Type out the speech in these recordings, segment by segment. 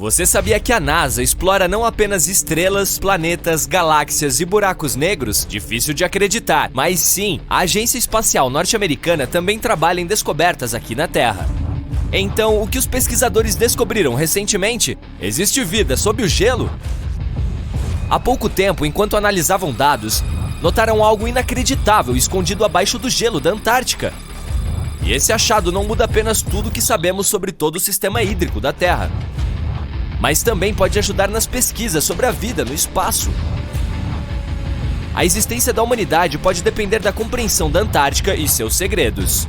Você sabia que a NASA explora não apenas estrelas, planetas, galáxias e buracos negros? Difícil de acreditar, mas sim, a Agência Espacial Norte-Americana também trabalha em descobertas aqui na Terra. Então, o que os pesquisadores descobriram recentemente? Existe vida sob o gelo? Há pouco tempo, enquanto analisavam dados, notaram algo inacreditável escondido abaixo do gelo da Antártica. E esse achado não muda apenas tudo o que sabemos sobre todo o sistema hídrico da Terra, mas também pode ajudar nas pesquisas sobre a vida no espaço. A existência da humanidade pode depender da compreensão da Antártica e seus segredos.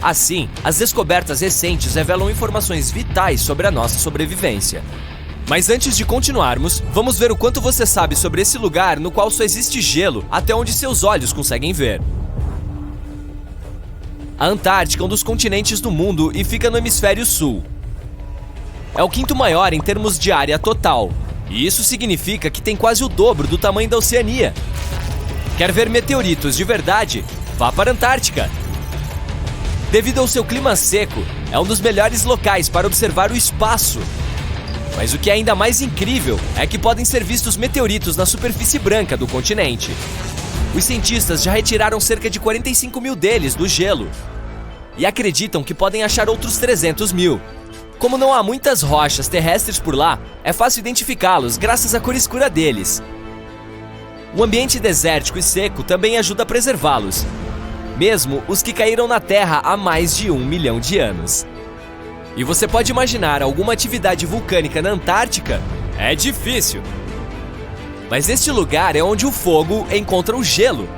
Assim, as descobertas recentes revelam informações vitais sobre a nossa sobrevivência. Mas antes de continuarmos, vamos ver o quanto você sabe sobre esse lugar no qual só existe gelo até onde seus olhos conseguem ver. A Antártica é um dos continentes do mundo e fica no hemisfério sul. É o quinto maior em termos de área total, e isso significa que tem quase o dobro do tamanho da Oceania. Quer ver meteoritos de verdade? Vá para a Antártica! Devido ao seu clima seco, é um dos melhores locais para observar o espaço. Mas o que é ainda mais incrível é que podem ser vistos meteoritos na superfície branca do continente. Os cientistas já retiraram cerca de 45 mil deles do gelo e acreditam que podem achar outros 300 mil. Como não há muitas rochas terrestres por lá, é fácil identificá-los graças à cor escura deles. O ambiente desértico e seco também ajuda a preservá-los, mesmo os que caíram na Terra há mais de 1 milhão de anos. E você pode imaginar alguma atividade vulcânica na Antártica? É difícil. Mas este lugar é onde o fogo encontra o gelo.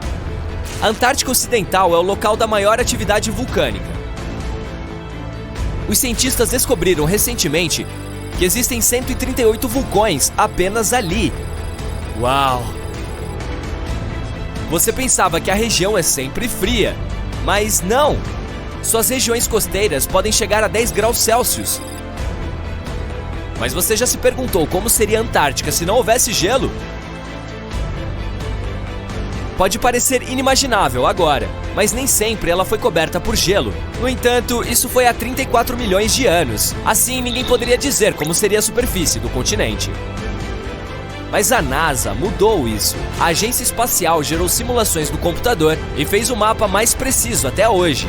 A Antártica Ocidental é o local da maior atividade vulcânica. Os cientistas descobriram recentemente que existem 138 vulcões apenas ali. Uau! Você pensava que a região é sempre fria, mas não! Suas regiões costeiras podem chegar a 10 graus Celsius. Mas você já se perguntou como seria a Antártica se não houvesse gelo? Pode parecer inimaginável agora, mas nem sempre ela foi coberta por gelo. No entanto, isso foi há 34 milhões de anos. Assim, ninguém poderia dizer como seria a superfície do continente. Mas a NASA mudou isso. A Agência Espacial gerou simulações no computador e fez o mapa mais preciso até hoje.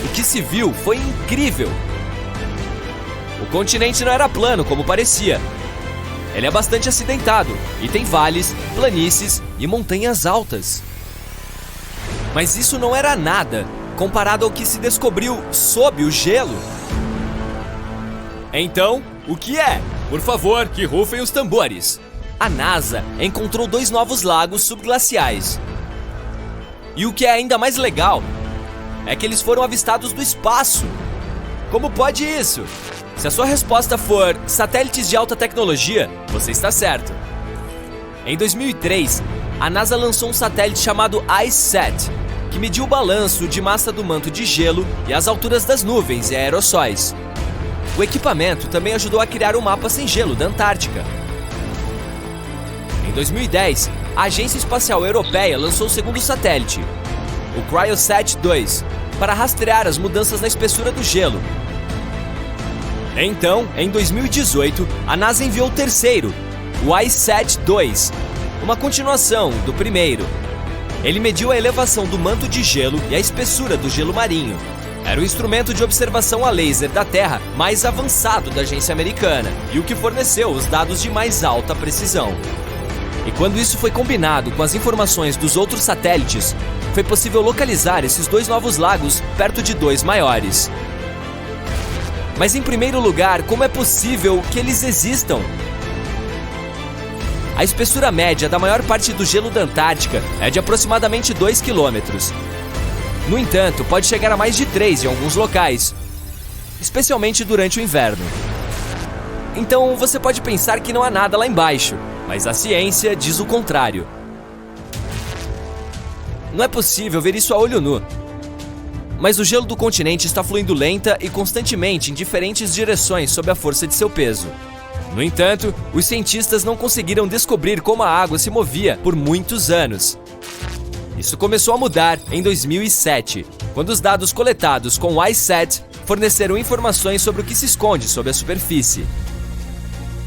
O que se viu foi incrível. O continente não era plano como parecia. Ele é bastante acidentado e tem vales, planícies e montanhas altas. Mas isso não era nada comparado ao que se descobriu sob o gelo. Então, o que é? Por favor, que rufem os tambores. A NASA encontrou 2 novos lagos subglaciais. E o que é ainda mais legal é que eles foram avistados do espaço. Como pode isso? Se a sua resposta for satélites de alta tecnologia, você está certo. Em 2003, a NASA lançou um satélite chamado IceSat, que mediu o balanço de massa do manto de gelo e as alturas das nuvens e aerossóis. O equipamento também ajudou a criar o mapa sem gelo da Antártica. Em 2010, a Agência Espacial Europeia lançou o segundo satélite, o Cryosat-2, para rastrear as mudanças na espessura do gelo. Então, em 2018, a NASA enviou o terceiro, o IceSat-2, uma continuação do primeiro. Ele mediu a elevação do manto de gelo e a espessura do gelo marinho. Era o instrumento de observação a laser da Terra mais avançado da agência americana e o que forneceu os dados de mais alta precisão. E quando isso foi combinado com as informações dos outros satélites, foi possível localizar esses 2 novos lagos perto de 2 maiores. Mas em primeiro lugar, como é possível que eles existam? A espessura média da maior parte do gelo da Antártica é de aproximadamente 2 quilômetros. No entanto, pode chegar a mais de 3 em alguns locais, especialmente durante o inverno. Então você pode pensar que não há nada lá embaixo, mas a ciência diz o contrário. Não é possível ver isso a olho nu. Mas o gelo do continente está fluindo lenta e constantemente em diferentes direções sob a força de seu peso. No entanto, os cientistas não conseguiram descobrir como a água se movia por muitos anos. Isso começou a mudar em 2007, quando os dados coletados com o IceSat forneceram informações sobre o que se esconde sob a superfície.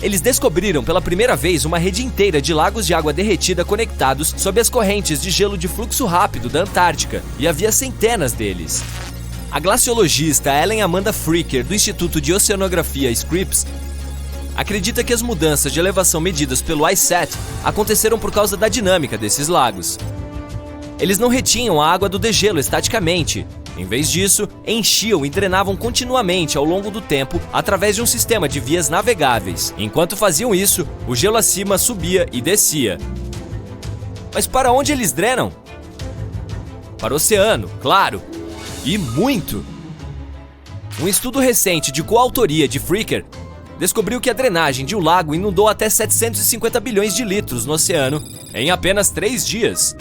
Eles descobriram pela primeira vez uma rede inteira de lagos de água derretida conectados sob as correntes de gelo de fluxo rápido da Antártica, e havia centenas deles. A glaciologista Ellen Amanda Freaker, do Instituto de Oceanografia Scripps, acredita que as mudanças de elevação medidas pelo ICET aconteceram por causa da dinâmica desses lagos. Eles não retinham a água do degelo estaticamente. Em vez disso, enchiam e drenavam continuamente ao longo do tempo através de um sistema de vias navegáveis. Enquanto faziam isso, o gelo acima subia e descia. Mas para onde eles drenam? Para o oceano, claro. E muito! Um estudo recente de coautoria de Freaker descobriu que a drenagem de um lago inundou até 750 bilhões de litros no oceano em apenas 3 dias.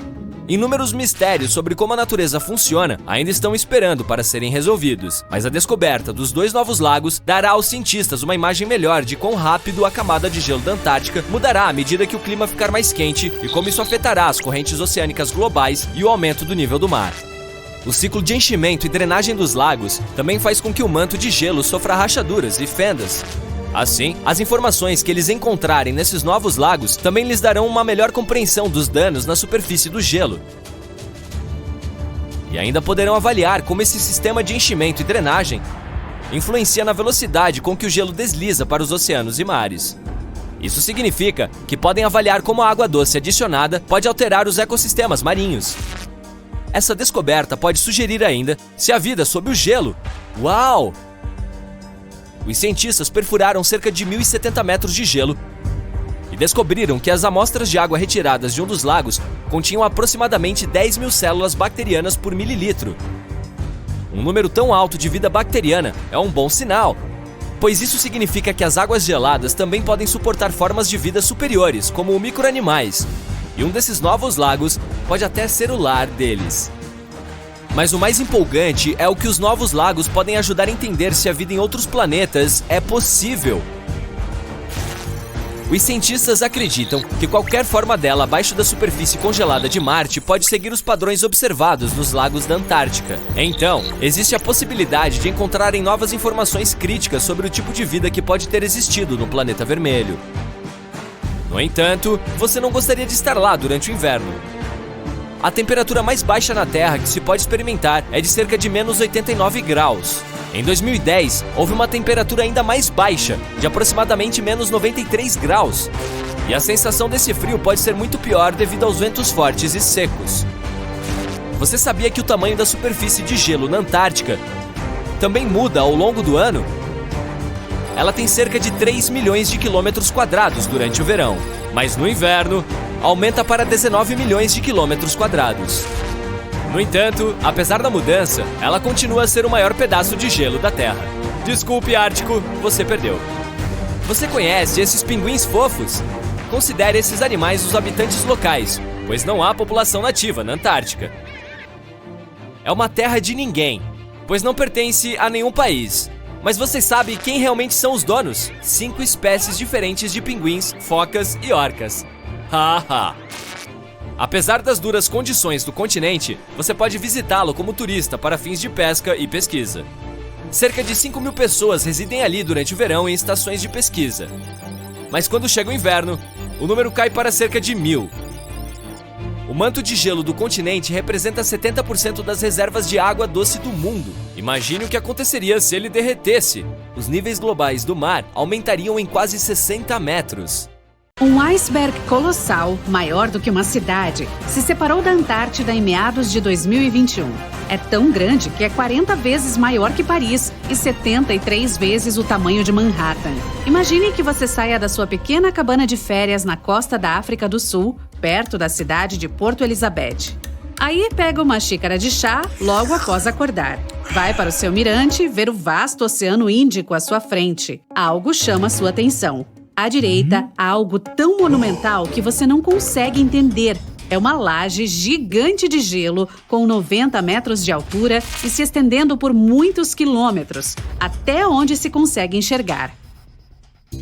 Inúmeros mistérios sobre como a natureza funciona ainda estão esperando para serem resolvidos, mas a descoberta dos 2 novos lagos dará aos cientistas uma imagem melhor de quão rápido a camada de gelo da Antártica mudará à medida que o clima ficar mais quente e como isso afetará as correntes oceânicas globais e o aumento do nível do mar. O ciclo de enchimento e drenagem dos lagos também faz com que o manto de gelo sofra rachaduras e fendas. Assim, as informações que eles encontrarem nesses novos lagos também lhes darão uma melhor compreensão dos danos na superfície do gelo. E ainda poderão avaliar como esse sistema de enchimento e drenagem influencia na velocidade com que o gelo desliza para os oceanos e mares. Isso significa que podem avaliar como a água doce adicionada pode alterar os ecossistemas marinhos. Essa descoberta pode sugerir ainda se há vida sob o gelo. Uau! Os cientistas perfuraram cerca de 1.070 metros de gelo e descobriram que as amostras de água retiradas de um dos lagos continham aproximadamente 10 mil células bacterianas por mililitro. Um número tão alto de vida bacteriana é um bom sinal, pois isso significa que as águas geladas também podem suportar formas de vida superiores, como micro-animais, e um desses novos lagos pode até ser o lar deles. Mas o mais empolgante é o que os novos lagos podem ajudar a entender se a vida em outros planetas é possível. Os cientistas acreditam que qualquer forma dela abaixo da superfície congelada de Marte pode seguir os padrões observados nos lagos da Antártica. Então, existe a possibilidade de encontrarem novas informações críticas sobre o tipo de vida que pode ter existido no planeta vermelho. No entanto, você não gostaria de estar lá durante o inverno. A temperatura mais baixa na Terra que se pode experimentar é de cerca de menos 89 graus. Em 2010, houve uma temperatura ainda mais baixa, de aproximadamente menos 93 graus. E a sensação desse frio pode ser muito pior devido aos ventos fortes e secos. Você sabia que o tamanho da superfície de gelo na Antártica também muda ao longo do ano? Ela tem cerca de 3 milhões de quilômetros quadrados durante o verão, mas no inverno aumenta para 19 milhões de quilômetros quadrados. No entanto, apesar da mudança, ela continua a ser o maior pedaço de gelo da Terra. Desculpe, Ártico, você perdeu. Você conhece esses pinguins fofos? Considere esses animais os habitantes locais, pois não há população nativa na Antártica. É uma terra de ninguém, pois não pertence a nenhum país. Mas você sabe quem realmente são os donos? 5 espécies diferentes de pinguins, focas e orcas. Haha! Apesar das duras condições do continente, você pode visitá-lo como turista para fins de pesca e pesquisa. Cerca de 5 mil pessoas residem ali durante o verão em estações de pesquisa. Mas quando chega o inverno, o número cai para cerca de 1.000. O manto de gelo do continente representa 70% das reservas de água doce do mundo. Imagine o que aconteceria se ele derretesse. Os níveis globais do mar aumentariam em quase 60 metros. Um iceberg colossal, maior do que uma cidade, se separou da Antártida em meados de 2021. É tão grande que é 40 vezes maior que Paris e 73 vezes o tamanho de Manhattan. Imagine que você saia da sua pequena cabana de férias na costa da África do Sul, perto da cidade de Porto Elizabeth. Aí pega uma xícara de chá logo após acordar. Vai para o seu mirante ver o vasto Oceano Índico à sua frente. Algo chama sua atenção. À direita, há algo tão monumental que você não consegue entender. É uma laje gigante de gelo com 90 metros de altura e se estendendo por muitos quilômetros, até onde se consegue enxergar.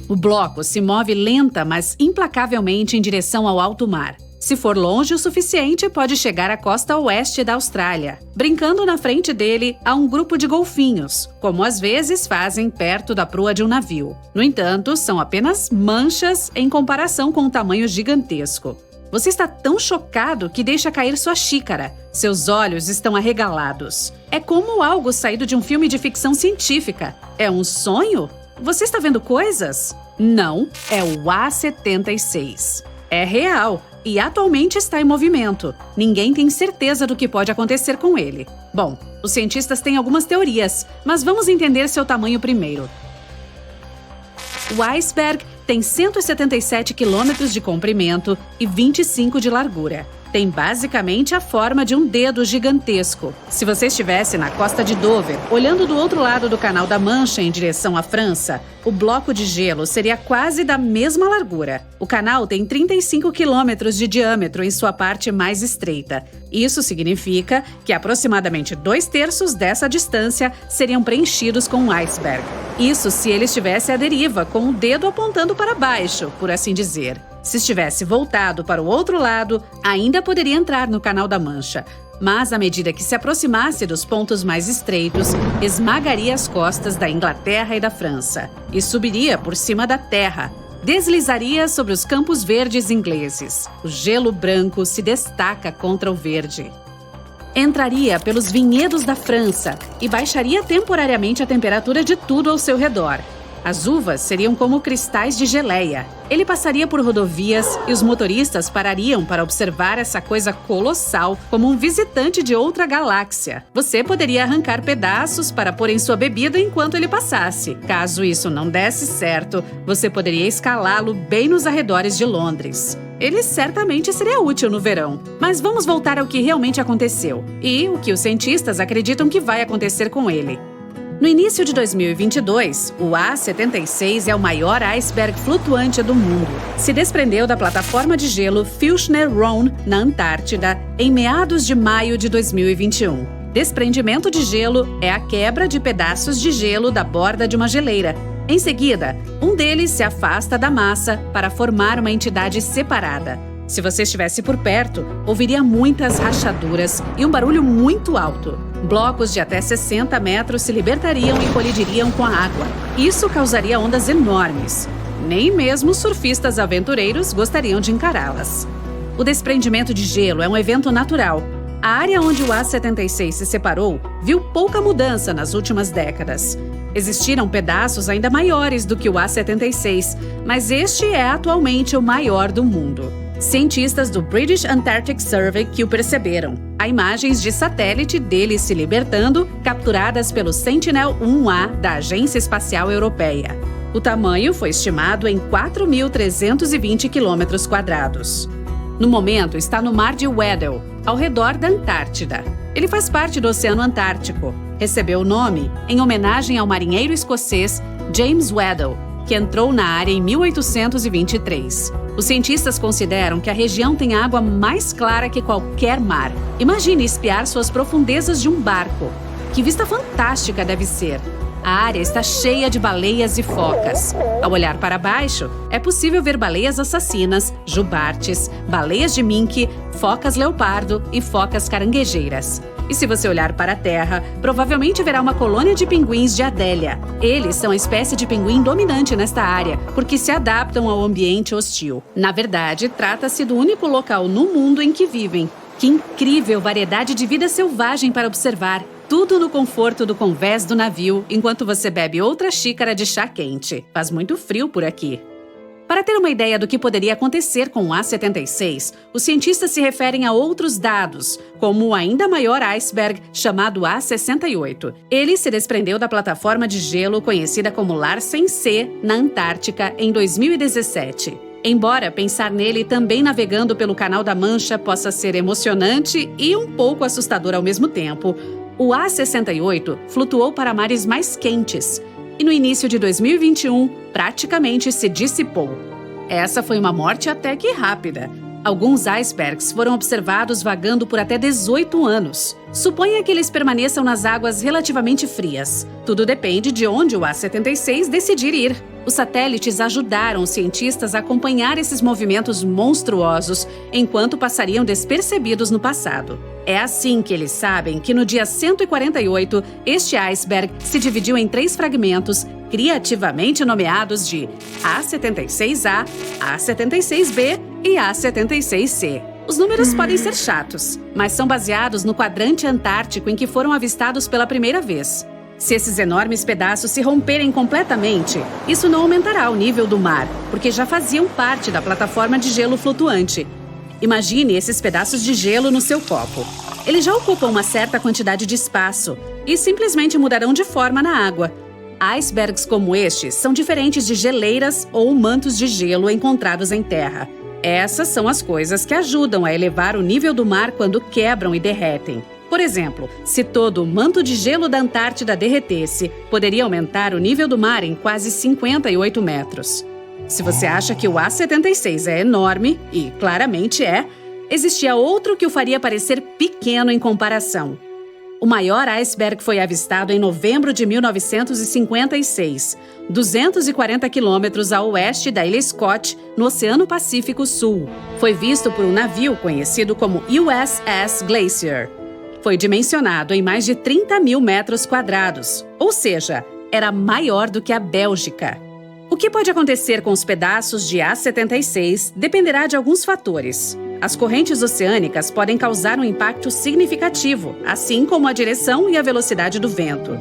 O bloco se move lenta, mas implacavelmente em direção ao alto mar. Se for longe o suficiente, pode chegar à costa oeste da Austrália. Brincando na frente dele, há um grupo de golfinhos, como às vezes fazem perto da proa de um navio. No entanto, são apenas manchas em comparação com o tamanho gigantesco. Você está tão chocado que deixa cair sua xícara. Seus olhos estão arregalados. É como algo saído de um filme de ficção científica. É um sonho? Você está vendo coisas? Não, é o A76. É real e atualmente está em movimento. Ninguém tem certeza do que pode acontecer com ele. Bom, os cientistas têm algumas teorias, mas vamos entender seu tamanho primeiro. O iceberg tem 177 quilômetros de comprimento e 25 de largura. Tem basicamente a forma de um dedo gigantesco. Se você estivesse na costa de Dover, olhando do outro lado do Canal da Mancha em direção à França, o bloco de gelo seria quase da mesma largura. O canal tem 35 quilômetros de diâmetro em sua parte mais estreita. Isso significa que aproximadamente 2/3 dessa distância seriam preenchidos com um iceberg. Isso se ele estivesse à deriva, com o dedo apontando para baixo, por assim dizer. Se estivesse voltado para o outro lado, ainda poderia entrar no Canal da Mancha, mas à medida que se aproximasse dos pontos mais estreitos, esmagaria as costas da Inglaterra e da França e subiria por cima da terra. Deslizaria sobre os campos verdes ingleses. O gelo branco se destaca contra o verde. Entraria pelos vinhedos da França e baixaria temporariamente a temperatura de tudo ao seu redor. As uvas seriam como cristais de geleia. Ele passaria por rodovias e os motoristas parariam para observar essa coisa colossal como um visitante de outra galáxia. Você poderia arrancar pedaços para pôr em sua bebida enquanto ele passasse. Caso isso não desse certo, você poderia escalá-lo bem nos arredores de Londres. Ele certamente seria útil no verão. Mas vamos voltar ao que realmente aconteceu e o que os cientistas acreditam que vai acontecer com ele. No início de 2022, o A76 é o maior iceberg flutuante do mundo. Se desprendeu da plataforma de gelo Filchner-Ronne, na Antártida, em meados de maio de 2021. Desprendimento de gelo é a quebra de pedaços de gelo da borda de uma geleira. Em seguida, um deles se afasta da massa para formar uma entidade separada. Se você estivesse por perto, ouviria muitas rachaduras e um barulho muito alto. Blocos de até 60 metros se libertariam e colidiriam com a água. Isso causaria ondas enormes. Nem mesmo surfistas aventureiros gostariam de encará-las. O desprendimento de gelo é um evento natural. A área onde o A76 se separou viu pouca mudança nas últimas décadas. Existiram pedaços ainda maiores do que o A76, mas este é atualmente o maior do mundo. Cientistas do British Antarctic Survey que o perceberam. Há imagens de satélite dele se libertando, capturadas pelo Sentinel-1A da Agência Espacial Europeia. O tamanho foi estimado em 4.320 km². No momento, está no Mar de Weddell, ao redor da Antártida. Ele faz parte do Oceano Antártico. Recebeu o nome em homenagem ao marinheiro escocês James Weddell, que entrou na área em 1823. Os cientistas consideram que a região tem água mais clara que qualquer mar. Imagine espiar suas profundezas de um barco. Que vista fantástica deve ser! A área está cheia de baleias e focas. Ao olhar para baixo, é possível ver baleias assassinas, jubartes, baleias de mink, focas leopardo e focas caranguejeiras. E se você olhar para a terra, provavelmente verá uma colônia de pinguins de Adélia. Eles são a espécie de pinguim dominante nesta área, porque se adaptam ao ambiente hostil. Na verdade, trata-se do único local no mundo em que vivem. Que incrível variedade de vida selvagem para observar! Tudo no conforto do convés do navio, enquanto você bebe outra xícara de chá quente. Faz muito frio por aqui. Para ter uma ideia do que poderia acontecer com o A76, os cientistas se referem a outros dados, como o ainda maior iceberg chamado A68. Ele se desprendeu da plataforma de gelo conhecida como Larsen C, na Antártica, em 2017. Embora pensar nele também navegando pelo Canal da Mancha possa ser emocionante e um pouco assustador ao mesmo tempo, o A68 flutuou para mares mais quentes e no início de 2021 praticamente se dissipou. Essa foi uma morte até que rápida. Alguns icebergs foram observados vagando por até 18 anos. Suponha que eles permaneçam nas águas relativamente frias. Tudo depende de onde o A76 decidir ir. Os satélites ajudaram os cientistas a acompanhar esses movimentos monstruosos enquanto passariam despercebidos no passado. É assim que eles sabem que no dia 148, este iceberg se dividiu em 3 fragmentos, criativamente nomeados de A76A, A76B e A76C. Os números podem ser chatos, mas são baseados no quadrante antártico em que foram avistados pela primeira vez. Se esses enormes pedaços se romperem completamente, isso não aumentará o nível do mar, porque já faziam parte da plataforma de gelo flutuante. Imagine esses pedaços de gelo no seu copo. Eles já ocupam uma certa quantidade de espaço e simplesmente mudarão de forma na água. Icebergs como estes são diferentes de geleiras ou mantos de gelo encontrados em terra. Essas são as coisas que ajudam a elevar o nível do mar quando quebram e derretem. Por exemplo, se todo o manto de gelo da Antártida derretesse, poderia aumentar o nível do mar em quase 58 metros. Se você acha que o A76 é enorme, e claramente é, existia outro que o faria parecer pequeno em comparação. O maior iceberg foi avistado em novembro de 1956, 240 quilômetros a oeste da ilha Scott, no Oceano Pacífico Sul. Foi visto por um navio conhecido como USS Glacier. Foi dimensionado em mais de 30 mil metros quadrados, ou seja, era maior do que a Bélgica. O que pode acontecer com os pedaços de A76 dependerá de alguns fatores. As correntes oceânicas podem causar um impacto significativo, assim como a direção e a velocidade do vento.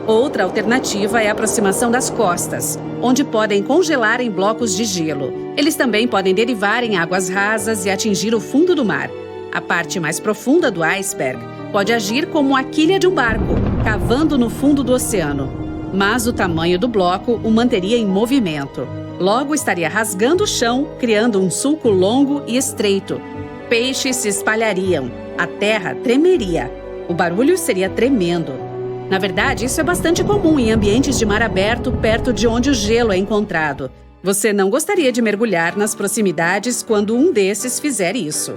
Outra alternativa é a aproximação das costas, onde podem congelar em blocos de gelo. Eles também podem derivar em águas rasas e atingir o fundo do mar. A parte mais profunda do iceberg pode agir como a quilha de um barco, cavando no fundo do oceano. Mas o tamanho do bloco o manteria em movimento. Logo estaria rasgando o chão, criando um sulco longo e estreito. Peixes se espalhariam, a terra tremeria. O barulho seria tremendo. Na verdade, isso é bastante comum em ambientes de mar aberto, perto de onde o gelo é encontrado. Você não gostaria de mergulhar nas proximidades quando um desses fizer isso.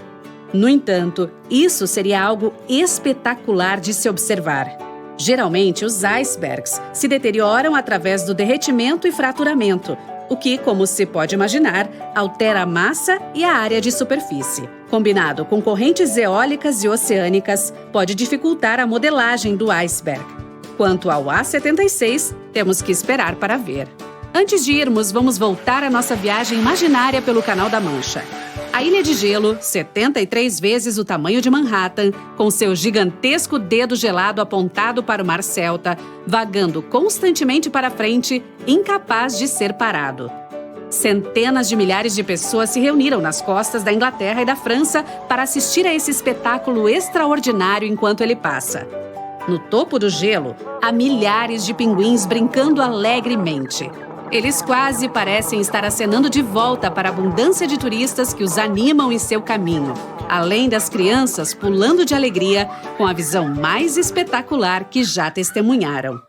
No entanto, isso seria algo espetacular de se observar. Geralmente, os icebergs se deterioram através do derretimento e fraturamento, o que, como se pode imaginar, altera a massa e a área de superfície. Combinado com correntes eólicas e oceânicas, pode dificultar a modelagem do iceberg. Quanto ao A76, temos que esperar para ver. Antes de irmos, vamos voltar à nossa viagem imaginária pelo Canal da Mancha. A ilha de gelo, 73 vezes o tamanho de Manhattan, com seu gigantesco dedo gelado apontado para o Mar Celta, vagando constantemente para frente, incapaz de ser parado. Centenas de milhares de pessoas se reuniram nas costas da Inglaterra e da França para assistir a esse espetáculo extraordinário enquanto ele passa. No topo do gelo, há milhares de pinguins brincando alegremente. Eles quase parecem estar acenando de volta para a abundância de turistas que os animam em seu caminho, além das crianças pulando de alegria com a visão mais espetacular que já testemunharam.